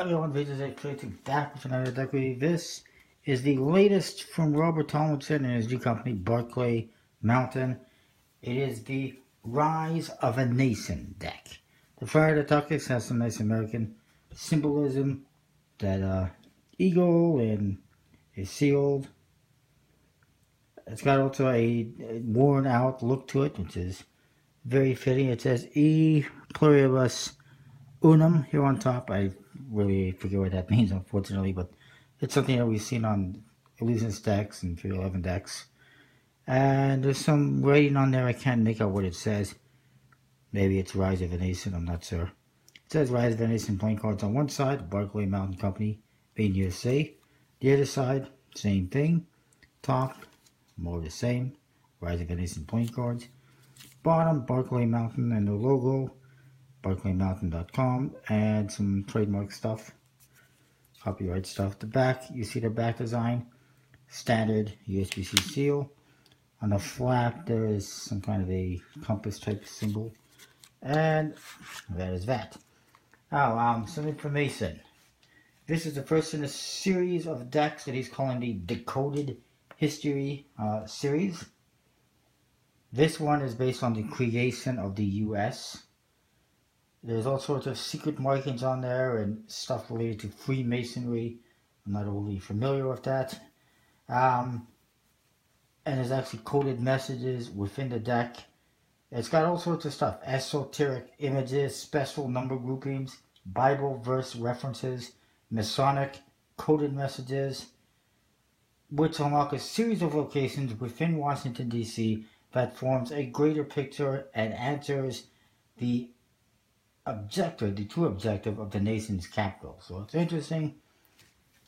Everyone, this is a creating back with another deck review. This is the latest from Robert Tomlinson and his new company, Barclay Mountain. It is the Rise of a Nation deck. The Fire of the Tuckus has some nice American symbolism. That eagle and is sealed. It's got also a worn out look to it, which is very fitting. It says E Pluribus Unum here on top. I really forget what that means, unfortunately, but it's something that we've seen on Illusions decks and 311 decks. And there's some writing on there. I can't make out what it says. Maybe it's Rise of a Nation, I'm not sure. It says Rise of a Nation playing cards on one side, Barclay Mountain Company, made USA. The other side, same thing. Top, more of the same. Rise of a Nation playing cards. Bottom, Barclay Mountain and the logo. BarclayMountain.com, and some trademark stuff, copyright stuff. The back, you see the back design, standard USB-C seal. On the flap, there is some kind of a compass type symbol, and that is that. Now, some information. This is the first in a series of decks that he's calling the Decoded History series. This one is based on the creation of the U.S. There's all sorts of secret markings on there and stuff related to Freemasonry. I'm not overly familiar with that. And there's actually coded messages within the deck. It's got all sorts of stuff. Esoteric images, special number groupings, Bible verse references, Masonic coded messages, which unlock a series of locations within Washington, D.C. that forms a greater picture and answers the true objective of the nation's capital. So it's interesting.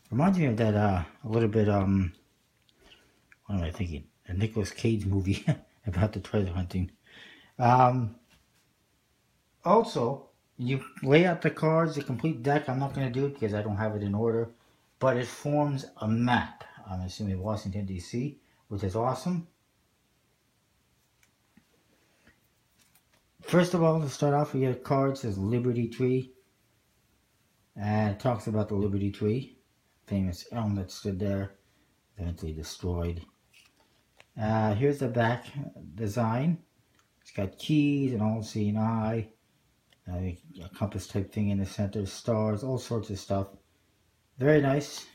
Reminds me of that a little bit, what am I thinking? A Nicolas Cage movie about the treasure hunting. Also, you lay out the cards, the complete deck. I'm not going to do it because I don't have it in order, but it forms a map. I'm assuming Washington, D.C., which is awesome. First of all, to start off, we get a card that says Liberty Tree. And it talks about the Liberty Tree. Famous elm that stood there, eventually destroyed. Here's the back design. It's got keys, an all-seeing eye, a compass type thing in the center, stars, all sorts of stuff. Very nice.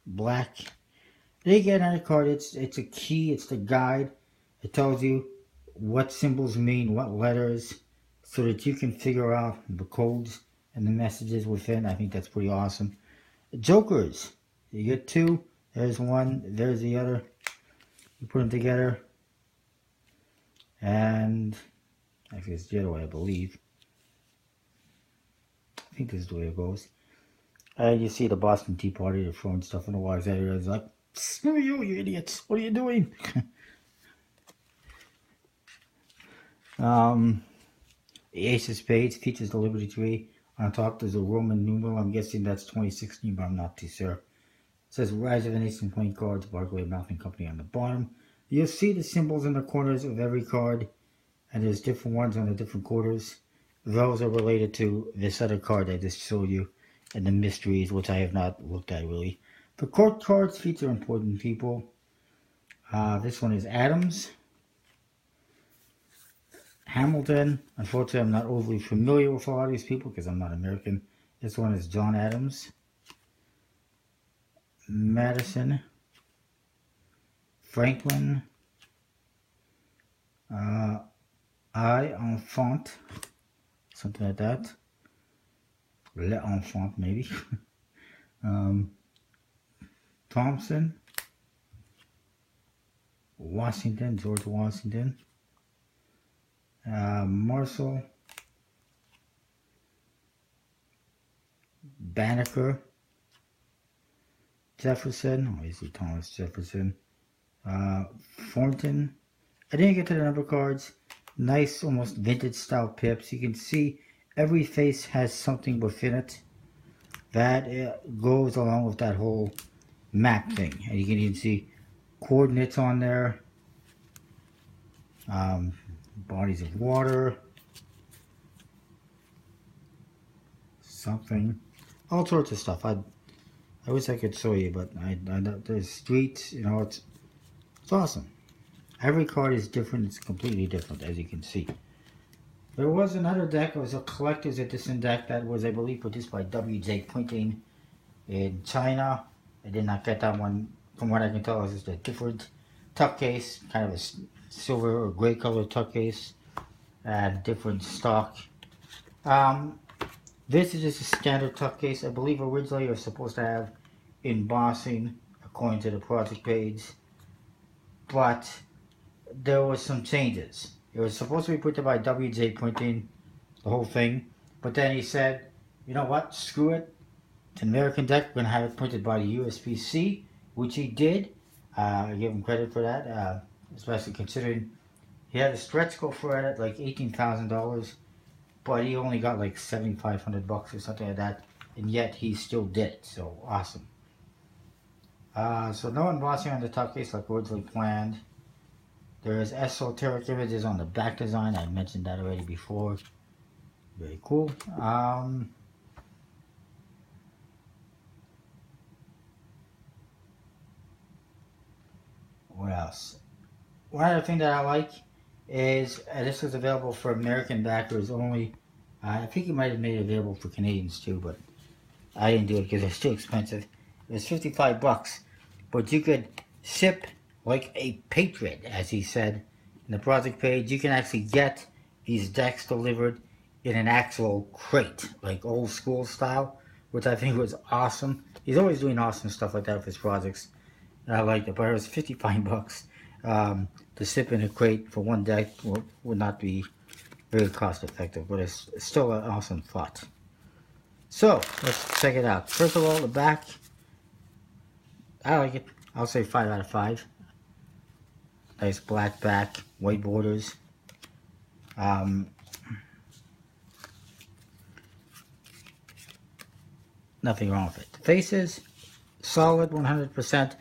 Black. Then you get another card. It's a key. It's the guide. It tells you what symbols mean, what letters, so that you can figure out the codes and the messages within. I think that's pretty awesome. Jokers. You get two. There's one. There's the other. You put them together. And actually it's the other way, I believe. I think this is the way it goes. And you see the Boston Tea Party, they're throwing stuff in the water. It's like, screw you, you idiots. What are you doing? The Ace of Spades features the Liberty Tree. On top there's a Roman numeral. I'm guessing that's 2016, but I'm not too sure. It says Rise of a Nation playing cards, Barclay Mountain Company on the bottom. You'll see the symbols in the corners of every card, and there's different ones on the different quarters. Those are related to this other card I just showed you, and the mysteries, which I have not looked at really. The court cards feature important people. This one is Adams. Hamilton. Unfortunately, I'm not overly familiar with a lot of these people because I'm not American. This one is John Adams. Madison. Franklin. Enfant. Something like that. L'Enfant, maybe. Thompson. Washington. George Washington. Marshall, Banneker, Jefferson, obviously Thomas Jefferson, Thornton. I didn't get to the number cards. Nice, almost vintage style pips. You can see every face has something within it that goes along with that whole map thing. And you can even see coordinates on there. Bodies of water, something. all sorts of stuff. I wish I could show you, but there's streets, you know, it's awesome. Every card is different, it's completely different, as you can see. There was another deck, it was a collector's edition deck that was, I believe, produced by WJ Printing in China. I did not get that one. From what I can tell, it's just a different tuck case, kind of a silver or gray color tuck case, and different stock. This is just a standard tuck case. I believe originally it was supposed to have embossing, according to the project page, but there was some changes. It was supposed to be printed by WJ Printing, the whole thing, but then he said, you know what, screw it, it's an American deck, we're going to have it printed by the USPC, which he did. I give him credit for that, especially considering he had a stretch goal for it at like $18,000, but he only got like $7,500 or something like that, and yet he still did it, so awesome. So no embossing on the top case like originally planned. There is esoteric images on the back design. I mentioned that already before. Very cool. What else? One other thing that I like is this is available for American backers only. I think it might have made it available for Canadians too, but I didn't do it because it's too expensive. It was $55, but you could sip like a patriot, as he said in the project page. You can actually get these decks delivered in an actual crate, like old school style, which I think was awesome. He's always doing awesome stuff like that for his projects, and I liked it. But it was $55. To sip in a crate for one deck would not be very cost effective, but it's still an awesome thought. So let's check it out. First of all, the back, I like it. I'll say 5 out of 5. Nice black back, white borders. Nothing wrong with it. The faces, solid 100%.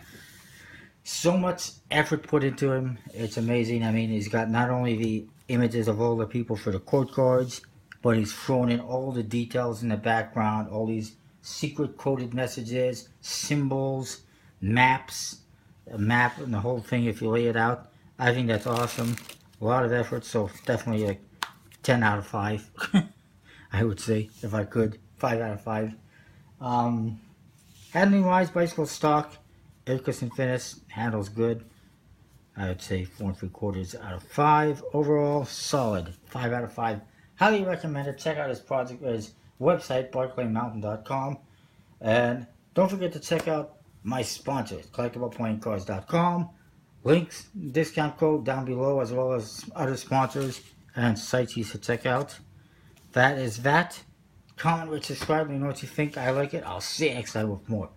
So much effort put into him. It's amazing. I mean, he's got not only the images of all the people for the court cards, but he's thrown in all the details in the background, all these secret coded messages, symbols, maps, a map and the whole thing if you lay it out. I think that's awesome. A lot of effort, so definitely like 10 out of 5. I would say, if I could. 5 out of 5. Handling wise, bicycle stock, Ericus Infinis, handles good. I would say 4 3/4 out of 5. Overall, solid. 5 out of 5. Highly recommend it. Check out his project, his website, barclaymountain.com. And don't forget to check out my sponsors, collectibleplayingcards.com. Links, discount code down below, as well as other sponsors and sites you should check out. That is that. Comment, rate, subscribe, let me know what you think. I like it. I'll see you next time with more.